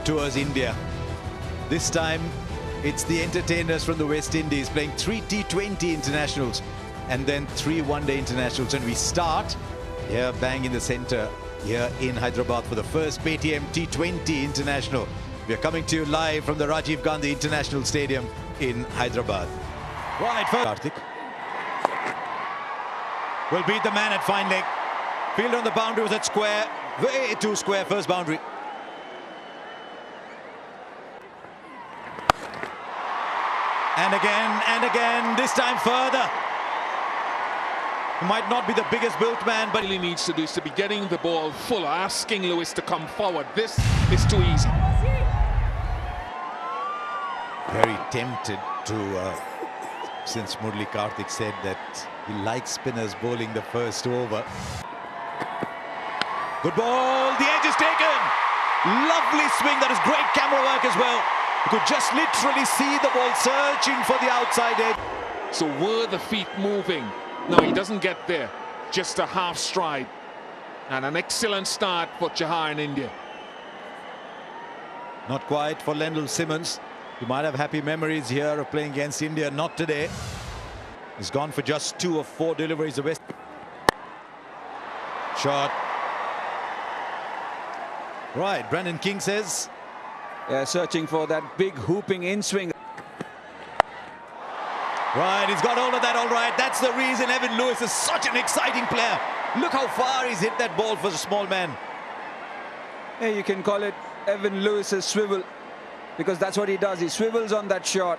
tours India. This time, it's the entertainers from the West Indies playing 3 T20 internationals and then 3 one-day internationals. And we start here, bang in the center, here in Hyderabad for the first Paytm T20 international. We are coming to you live from the Rajiv Gandhi International Stadium in Hyderabad. Right, first Karthik will beat the man at fine leg. Field on the boundary was at square, way too square, first boundary. And again, this time further. He might not be the biggest built man, but he needs to do is to be getting the ball fuller, asking Lewis to come forward. This is too easy. Very tempted to, since Murali Karthik said that he likes spinners bowling the first over. Good ball, the edge is taken. Lovely swing, that is great camera work as well. You could just literally see the ball searching for the outside edge. So were the feet moving? No, he doesn't get there. Just a half stride. And an excellent start for Chahar in India. Not quite for Lendl Simmons. You might have happy memories here of playing against India. Not today. He's gone for just 2 of 4 deliveries. The West shot. Right, Brandon King says. Yeah, searching for that big hooping in swing. Right, he's got hold of that all right. That's the reason Evin Lewis is such an exciting player. Look how far he's hit that ball for a small man. Yeah, you can call it Evin Lewis's swivel, because that's what he does. He swivels on that shot.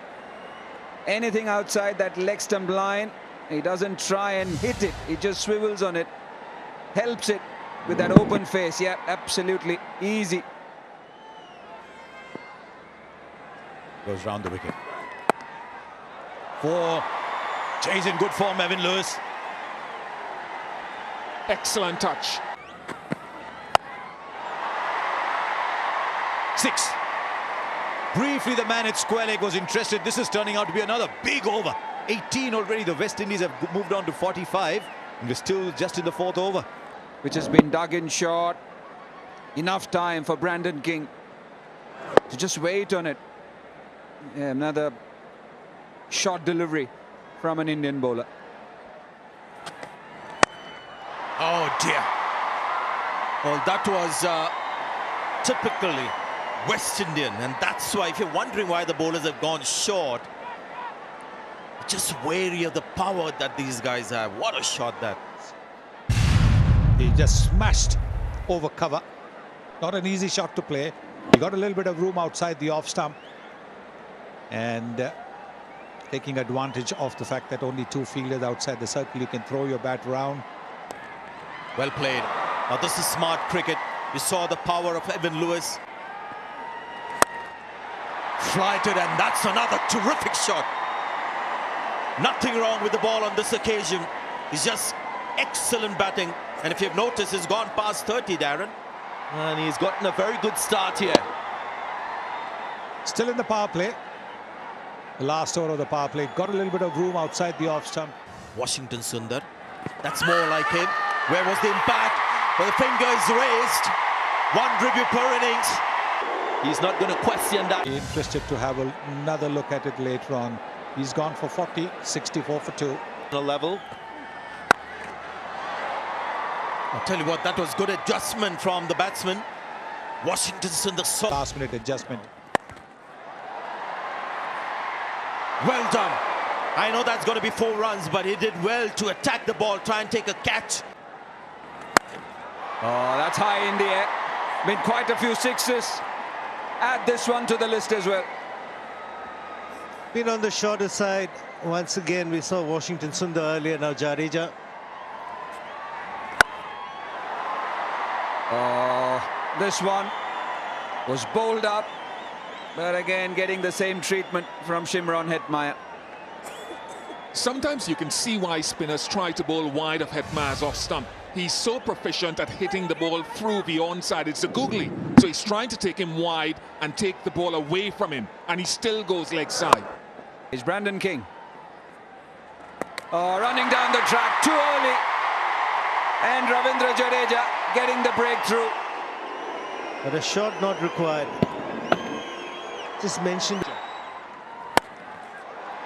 Anything outside that leg stump line, he doesn't try and hit it. He just swivels on it. Helps it with that open face. Yeah, absolutely easy. Goes round the wicket. 4. He's in good form, Evin Lewis. Excellent touch. 6. Briefly, the man at square leg was interested. This is turning out to be another big over. 18 already. The West Indies have moved on to 45. And we're still just in the 4th over. Which has been dug in short. Enough time for Brandon King to just wait on it. Yeah, another short delivery from an Indian bowler. Oh dear. Well, that was typically West Indian, and that's why, if you're wondering why the bowlers have gone short, just wary of the power that these guys have. What a shot that. He just smashed over cover. Not an easy shot to play. He got a little bit of room outside the off stump, and taking advantage of the fact that only 2 fielders outside the circle, you can throw your bat around. Well played. Now this is smart cricket. You saw the power of Evin Lewis. Flighted, and that's another terrific shot. Nothing wrong with the ball on this occasion. It's just excellent batting. And if you've noticed, he's gone past 30, Darren. And he's gotten a very good start here. Still in the power play. The last over of the power play. Got a little bit of room outside the off stump. Washington Sundar. That's more like him. Where was the impact? Well, the finger is raised. 1 review per innings. He's not going to question that. Interested to have another look at it later on. He's gone for 40, 64 for 2. Level. I'll tell you what, that was good adjustment from the batsman. Washington Sundar. Last minute adjustment. Well done. I know that's going to be 4 runs, but he did well to attack the ball, try and take a catch. Oh, that's high in the air. Been quite a few sixes. Add this one to the list as well. Been on the shorter side. Once again, we saw Washington Sundar earlier, now Jadeja. Oh, this one was bowled up, but again getting the same treatment from Shimron Hetmyer. Sometimes you can see why spinners try to bowl wide of Hetmyer's off stump. He's so proficient at hitting the ball through the onside. It's a googly. So he's trying to take him wide and take the ball away from him. And he still goes leg side. Is Brandon King. Oh, running down the track too early. And Ravindra Jadeja getting the breakthrough. But a shot not required. just mentioned.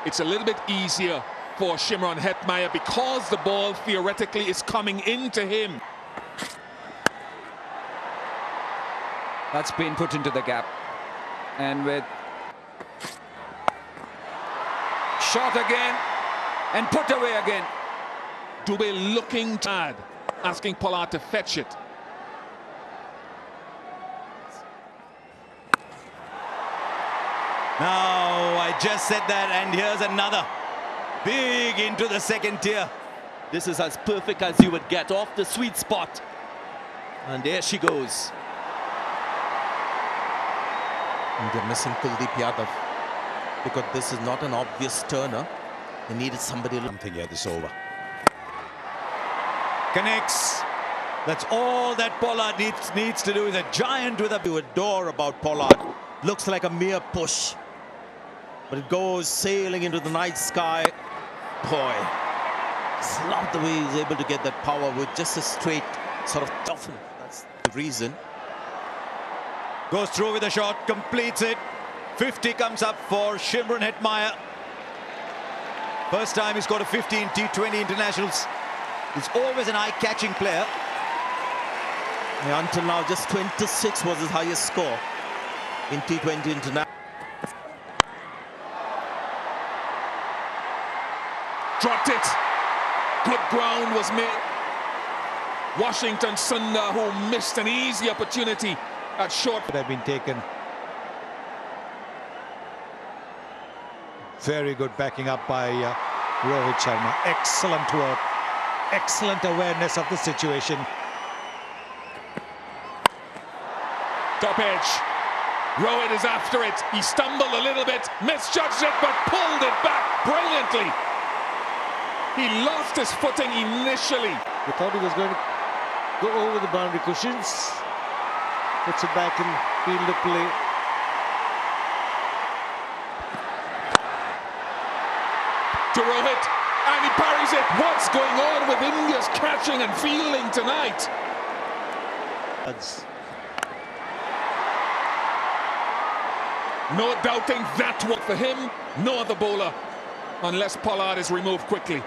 It's a little bit easier for Shimron Hetmyer because the ball theoretically is coming into him. That's been put into the gap. And with shot again and put away again. Dubé looking tired, asking Pollard to fetch it. Now, I just said that, and here's another. Big into the second tier. This is as perfect as you would get, off the sweet spot. And there she goes. And they're missing Kuldeep Yadav because this is not an obvious turner. They needed somebody. Something here, this over. Connects. That's all that Pollard needs to do. Is a giant with a... You adore about Pollard. Looks like a mere push. But it goes sailing into the night sky. Boy, it's not the way he's able to get that power with just a straight sort of toughen. That's the reason. Goes through with a shot, completes it. 50 comes up for Shimron Hetmyer. First time he scored a 50 in T20 internationals. He's always an eye-catching player. Yeah, until now, just 26 was his highest score in T20 international. Dropped it. Good ground was made. Washington Sundar, who missed an easy opportunity at short. Could have been taken. Very good backing up by Rohit Sharma. Excellent work. Excellent awareness of the situation. Top edge. Rohit is after it. He stumbled a little bit, misjudged it, but pulled it back brilliantly. He lost his footing initially. We thought he was going to go over the boundary cushions. Puts it back in field of play. To Rohit, and he parries it. What's going on with India's catching and fielding tonight? No doubting that one for him, no other bowler, unless Pollard is removed quickly.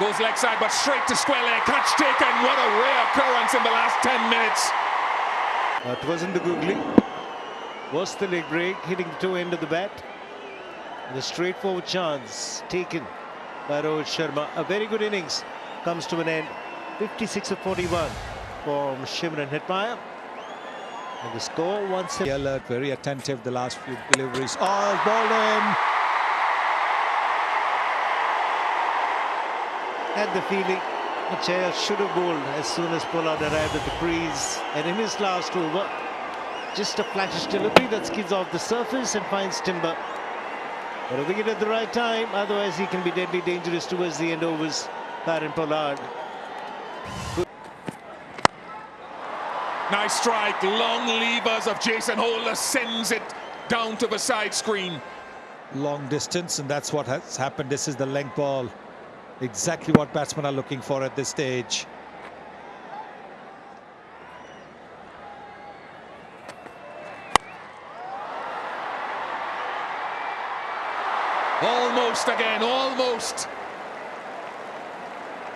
Goes leg side, but straight to square leg. Catch taken. What a rare occurrence in the last 10 minutes. It wasn't the googly. Was the leg break, hitting the toe end of the bat. And a straightforward chance taken by Rohit Sharma. A very good innings comes to an end. 56 of 41 from Shimron Hetmyer. And the score 1-7. Alert, very attentive the last few deliveries. Oh, bowled him. Had the feeling Chaya should have bowled as soon as Pollard arrived at the crease. And in his last over, just a flattish delivery that skids off the surface and finds timber. But I think it at the right time, otherwise he can be deadly dangerous towards the end overs. Farhan Pollard. Nice strike. Long levers of Jason Holder sends it down to the side screen. Long distance, and that's what has happened. This is the length ball. Exactly what batsmen are looking for at this stage. Almost again, almost.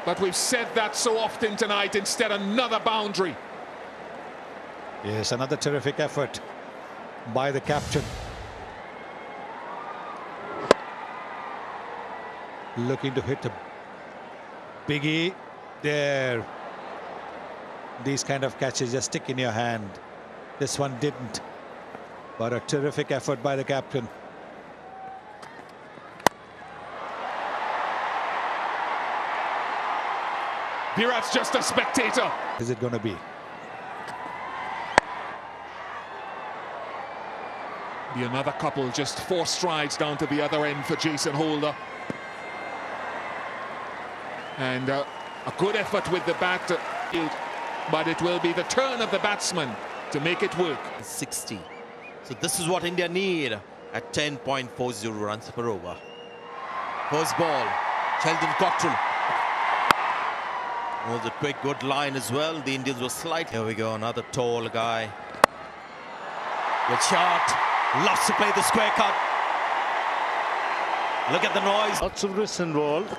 But we've said that so often tonight. Instead, another boundary. Yes, another terrific effort by the captain. Looking to hit a biggie there. These kind of catches just stick in your hand. This one didn't. But a terrific effort by the captain. Virat's just a spectator. Is it going to be? Be another couple, just 4 strides down to the other end for Jason Holder. And a good effort with the bat, but it will be the turn of the batsman to make it work. 60. So this is what India need at 10.40 runs per over. First ball, Sheldon Cottrell. Was a quick good line as well. The Indians were slight. Here we go, another tall guy. Good shot. Loves to play the square cut. Look at the noise. Lots of risks involved.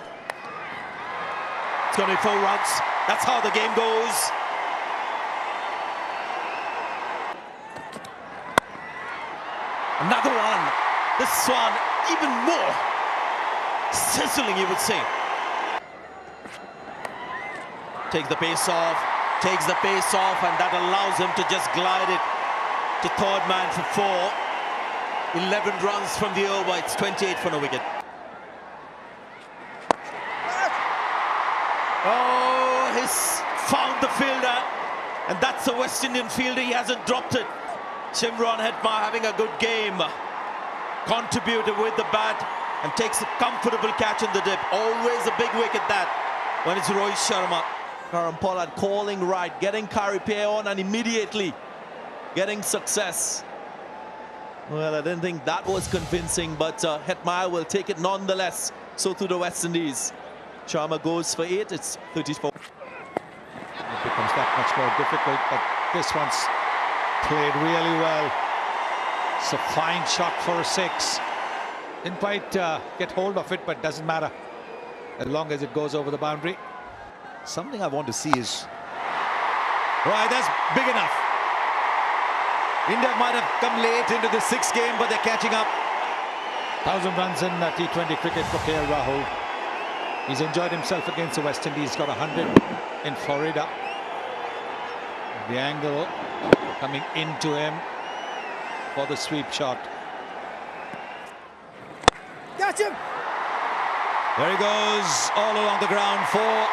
It's going to be 4 runs. That's how the game goes. Another one. This one even more sizzling, you would say. Takes the pace off, and that allows him to just glide it to third man for 4. 11 runs from the over. It's 28 for no wicket. Oh, he's found the fielder, and that's a West Indian fielder. He hasn't dropped it. Shimron Hetmar having a good game, contributed with the bat and takes a comfortable catch in the dip. Always a big wicket that when it's Rohit Sharma. Karan Pollard calling right, getting Karipay on and immediately getting success. Well, I didn't think that was convincing, but Hetmar will take it nonetheless. So to the West Indies. Sharma goes for 8, it's 34. It becomes that much more difficult, but this one's played really well. It's a fine shot for a 6. Didn't quite get hold of it, but doesn't matter as long as it goes over the boundary. Something I want to see is... Right, that's big enough. India might have come late into the 6th game, but they're catching up. 1,000 runs in T20 cricket for KL Rahul. He's enjoyed himself against the West Indies, got 100 in Florida. The angle coming into him for the sweep shot. Catch him! There he goes, all along the ground for...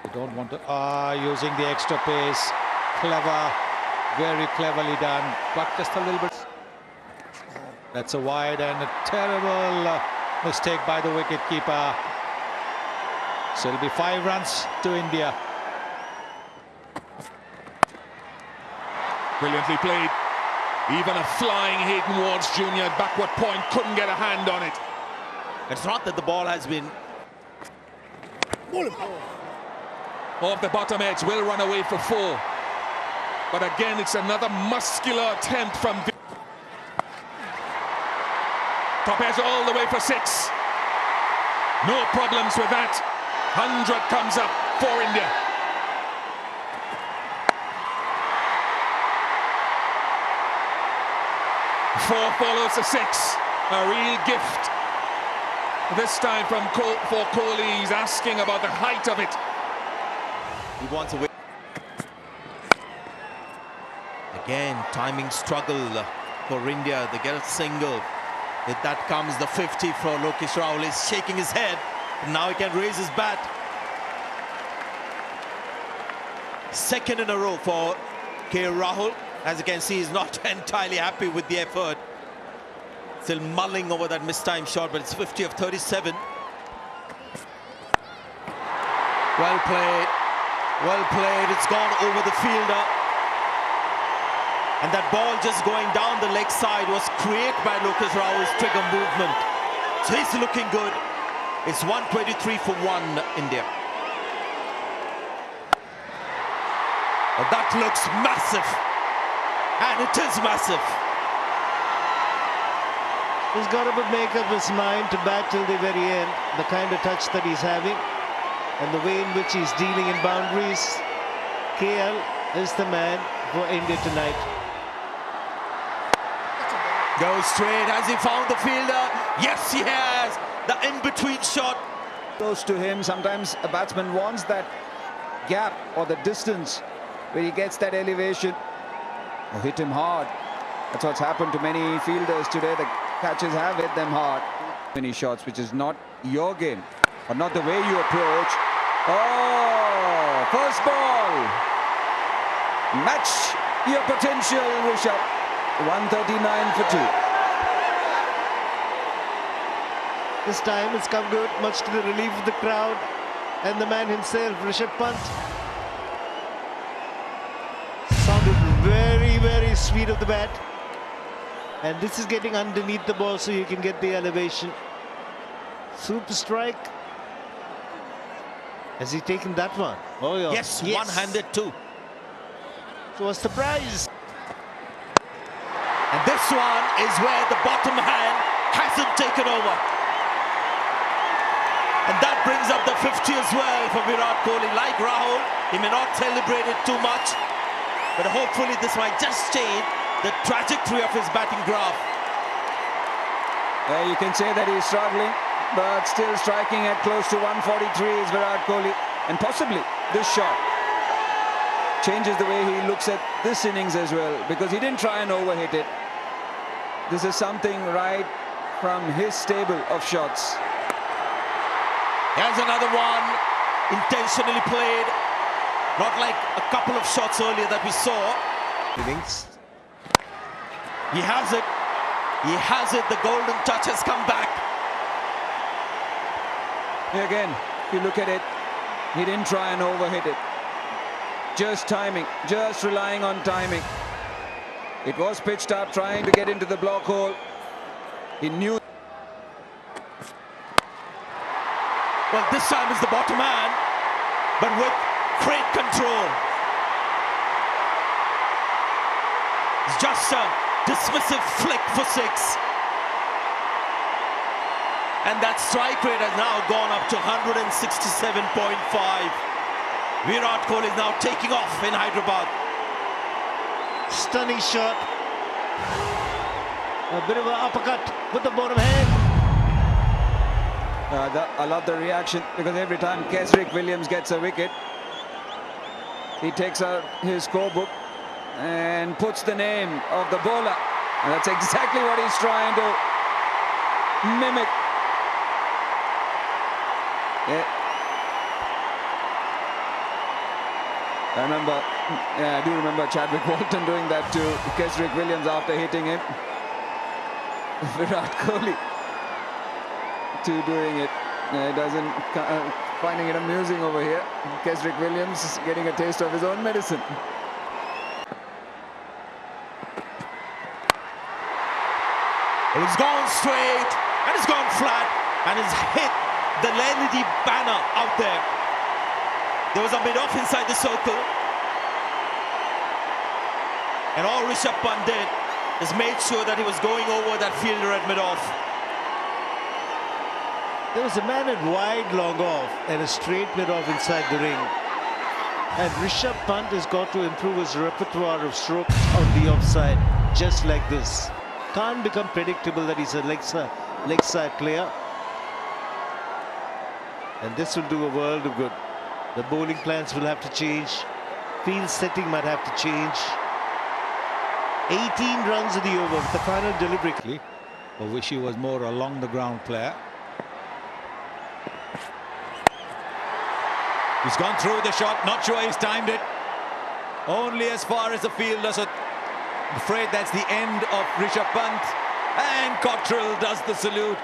You don't want to... using the extra pace. Clever, very cleverly done, but just a little bit... That's a wide and a terrible mistake by the wicket-keeper. So it'll be 5 runs to India. Brilliantly played. Even a flying Hayden Wards Jr. at backward point couldn't get a hand on it. It's not that the ball has been... Off the bottom edge, will run away for 4. But again, it's another muscular attempt from... Top edge all the way for 6. No problems with that. 100 comes up for India. Four follows the 6. A real gift. This time from for Kohli. He's asking about the height of it. He wants a win. Again, timing struggle for India. They get a single. If that comes the 50 for Lokesh Rahul. He's shaking his head. Now he can raise his bat. 2nd in a row for KL Rahul. As you can see, he's not entirely happy with the effort. Still mulling over that mistimed shot, but it's 50 of 37. Well played. Well played. It's gone over the fielder. And that ball just going down the leg side was created by Lokesh Rahul's trigger movement. So he's looking good. It's 123 for 1, India. Well, that looks massive. And it is massive. He's got to make up his mind to bat till the very end. The kind of touch that he's having and the way in which he's dealing in boundaries. KL is the man for India tonight. Goes straight. Has he found the fielder? Yes, he has. The in-between shot. Close to him. Sometimes a batsman wants that gap or the distance where he gets that elevation. Or hit him hard. That's what's happened to many fielders today. The catches have hit them hard. Many shots, which is not your game or not the way you approach. Oh, first ball. Match your potential, Rishabh. 139 for 2. This time it's come good, much to the relief of the crowd and the man himself, Rishabh Pant. Sounded very, very sweet of the bat. And this is getting underneath the ball so you can get the elevation. Super strike. Has he taken that one? Oh, yeah. Yes, one-handed too. So a surprise. And this one is where the bottom hand hasn't taken over. And that brings up the 50 as well for Virat Kohli. Like Rahul, he may not celebrate it too much, but hopefully this might just change the trajectory of his batting graph. You can say that he's struggling, but still striking at close to 143 is Virat Kohli. And possibly this shot changes the way he looks at this innings as well, because he didn't try and overhit it. This is something right from his stable of shots. Here's another one, intentionally played, not like a couple of shots earlier that we saw. Innings. He has it. He has it. The golden touch has come back. Again, if you look at it, he didn't try and overhit it. Just timing, just relying on timing. It was pitched up, trying to get into the block hole. He knew. Well, this time is the bottom hand, but with great control. It's just a dismissive flick for 6. And that strike rate has now gone up to 167.5. Virat Kohli is now taking off in Hyderabad. Stunning shot. A bit of an uppercut with the bottom hand. I love the reaction, because every time Kesrick Williams gets a wicket, he takes out his scorebook and puts the name of the bowler. And that's exactly what he's trying to mimic. Yeah. I do remember Chadwick Walton doing that to Kesrick Williams after hitting him. Virat Kohli doing it. Finding it amusing over here. Kesrick Williams is getting a taste of his own medicine. It's gone straight and it's gone flat and it's hit the LED banner out there. There was a mid-off inside the circle. And all Rishabh Pant did is made sure that he was going over that fielder at mid-off. There was a man at wide long off and a straight mid-off inside the ring. And Rishabh Pant has got to improve his repertoire of strokes on the offside, just like this. Can't become predictable that he's a leg side player. And this will do a world of good. The bowling plans will have to change. Field setting might have to change. 18 runs in the over with the final delivery. I wish he was more along the ground player. He's gone through the shot, not sure he's timed it. Only as far as the fielder, so I'm afraid that's the end of Rishabh Pant. And Cottrell does the salute.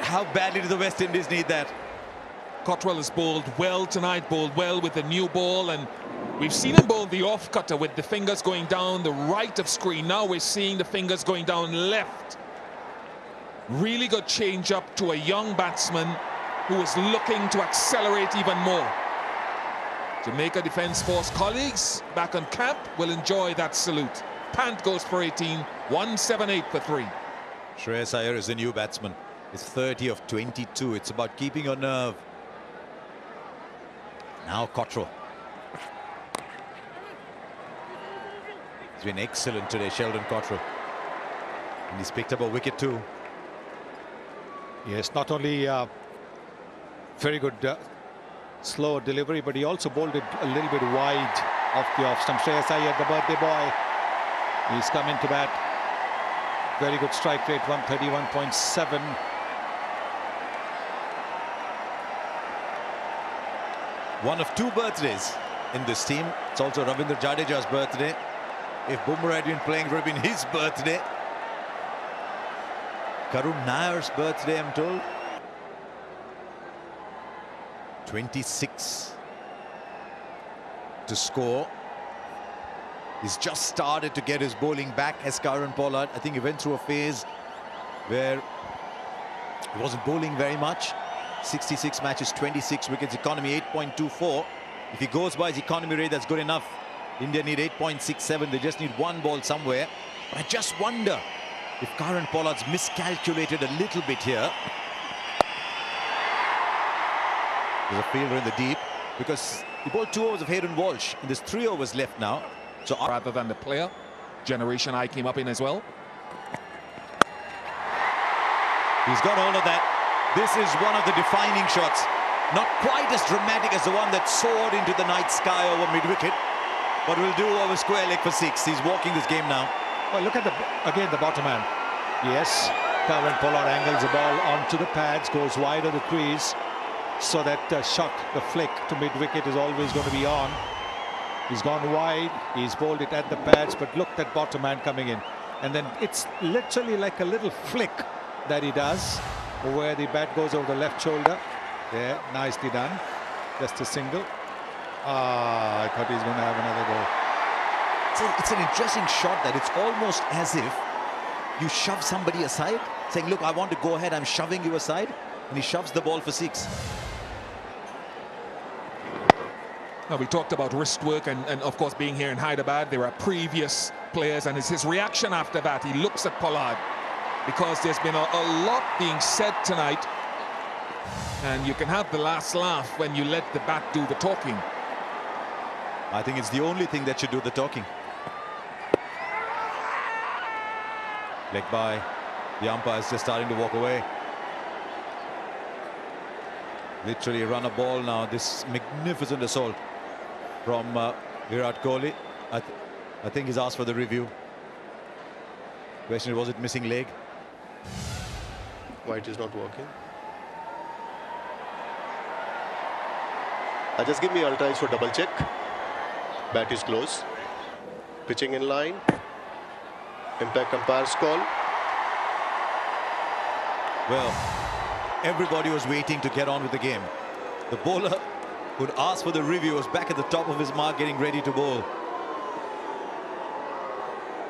How badly do the West Indies need that? Cottrell has bowled well tonight, bowled well with the new ball, and we've seen him bowl the off cutter with the fingers going down the right of screen. Now we're seeing the fingers going down left. Really good change up to a young batsman who is looking to accelerate even more. Jamaica Defence Force colleagues back on camp will enjoy that salute. Pant goes for 18, 178 for 3. Shreyas Iyer is the new batsman. It's 30 of 22. It's about keeping your nerve. Now Cottrell. He's been excellent today, Sheldon Cottrell. And he's picked up a wicket too. Yes, not only very good slow delivery, but he also bowled it a little bit wide off the off stump. Shreyas Iyer, the birthday boy, he's come into bat. Very good strike rate, 131.7. One of 2 birthdays in this team. It's also Ravindra Jadeja's birthday. If Bumrah had been playing, it would have been his birthday. Karun Nair's birthday, I'm told. 26 to score. He's just started to get his bowling back as Kieron Pollard. I think he went through a phase where he wasn't bowling very much. 66 matches, 26 wickets, economy 8.24. If he goes by his economy rate, that's good enough. India need 8.67. They just need 1 ball somewhere. I just wonder if Kieron Pollard's miscalculated a little bit here. There's a fielder in the deep because he bowled 2 overs of Hayden Walsh and there's 3 overs left now. So Rather than the player, Generation I came up in as well. he's got hold of that. This is one of the defining shots. Not quite as dramatic as the one that soared into the night sky over mid-wicket, but will do over square leg for 6. He's walking this game now. Well, look at the bottom man. Yes, Kieron Pollard angles the ball onto the pads, goes wide of the crease, so that shot, the flick to mid-wicket is always going to be on. He's gone wide, he's bowled it at the pads, but look at bottom man coming in. And then it's literally like a little flick that he does, where the bat goes over the left shoulder. There, nicely done. Just a single. Ah, I thought he's going to have another goal. It's an interesting shot that it's almost as if you shove somebody aside, saying, look, I want to go ahead, I'm shoving you aside, and he shoves the ball for 6. Now, we talked about wrist work and of course being here in Hyderabad, there are previous players, and it's his reaction after that. He looks at Pollard because there's been a lot being said tonight, and you can have the last laugh when you let the bat do the talking. I think it's the only thing that should do the talking. Leg by. The umpire is just starting to walk away. Literally run a ball now. This magnificent assault from Virat Kohli. I think he's asked for the review. Question, was it missing leg? White is not working. Just give me ultra for double check. Bat is close. Pitching in line. Impact umpire's call. Well, everybody was waiting to get on with the game. The bowler who'd asked for the review was back at the top of his mark, getting ready to bowl.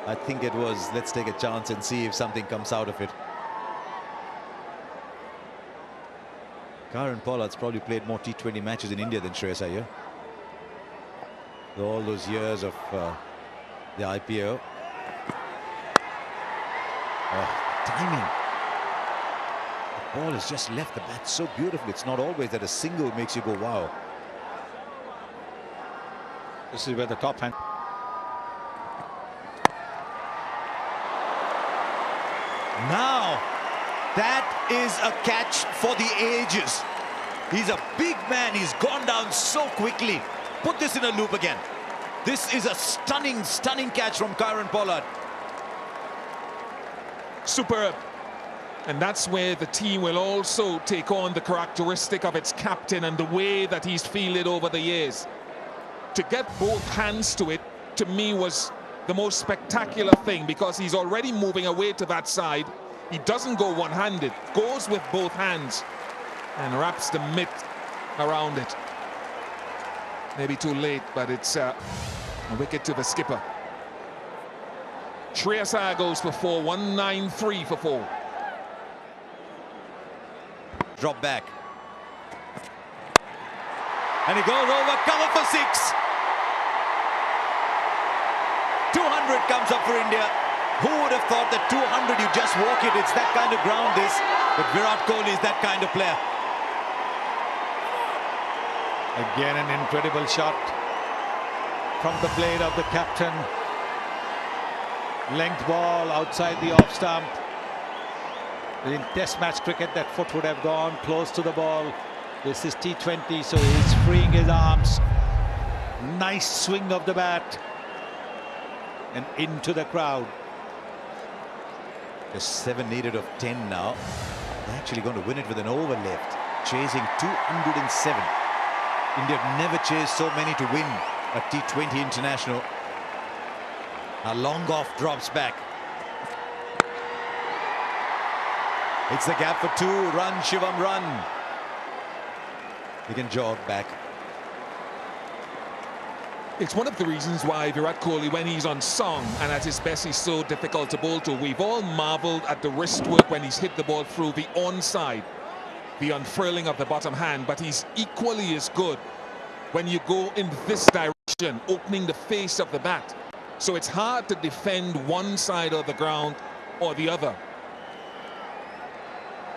I think it was, let's take a chance and see if something comes out of it. Kieron Pollard's probably played more T20 matches in India than Shreyas Iyer. All those years of the IPO. Oh, timing. The ball has just left the bat so beautifully. It's not always that a single makes you go, wow. This is where the top hand. Now, that is a catch for the ages. He's a big man. He's gone down so quickly. Put this in a loop again. This is a stunning, stunning catch from Kieron Pollard. Superb. And that's where the team will also take on the characteristic of its captain and the way that he's fielded over the years. To get both hands to it, to me, was the most spectacular thing, because he's already moving away to that side. He doesn't go one-handed, goes with both hands and wraps the mitt around it. Maybe too late, but it's a wicket to the skipper. Shreyas Iyer goes for 4, 193 for 4. Drop back. And he goes over, cover for 6. 200 comes up for India. Who would have thought that 200, you just walk it? It's that kind of ground, this. But Virat Kohli is that kind of player. Again, an incredible shot from the blade of the captain. Length ball outside the off stump. In Test match cricket, that foot would have gone close to the ball. This is T20, so he's freeing his arms. Nice swing of the bat. And into the crowd. Just 7 needed of 10 now. They're actually going to win it with an over left. Chasing 207. India have never chased so many to win a T20 international. A long off drops back. It's the gap for 2. Run, Shivam, run. He can jog back. It's one of the reasons why Virat Kohli, when he's on song and at his best, he's so difficult to bowl to. We've all marveled at the wrist work when he's hit the ball through the onside, the unfurling of the bottom hand, but he's equally as good when you go in this direction, opening the face of the bat. So it's hard to defend one side of the ground or the other.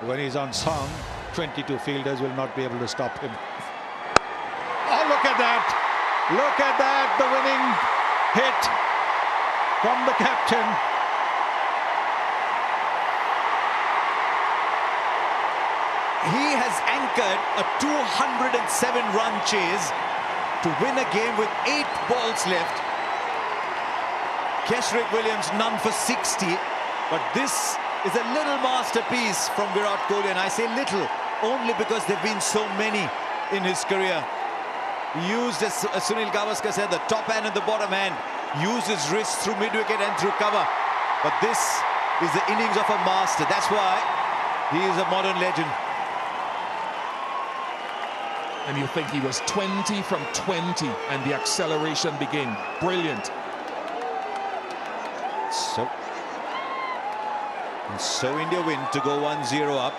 When he's on song, 22 fielders will not be able to stop him. Oh, look at that! Look at that! The winning hit from the captain. He has anchored a 207-run chase to win a game with 8 balls left. Kesrick Williams none for 60, but this is a little masterpiece from Virat Kohli, and I say little only because there have been so many in his career. He used, as Sunil Gavaskar said, the top hand and the bottom hand, used his wrist through mid-wicket and through cover. But this is the innings of a master. That's why he is a modern legend. And you think he was 20 from 20 and the acceleration began. Brilliant. So India win to go 1-0 up.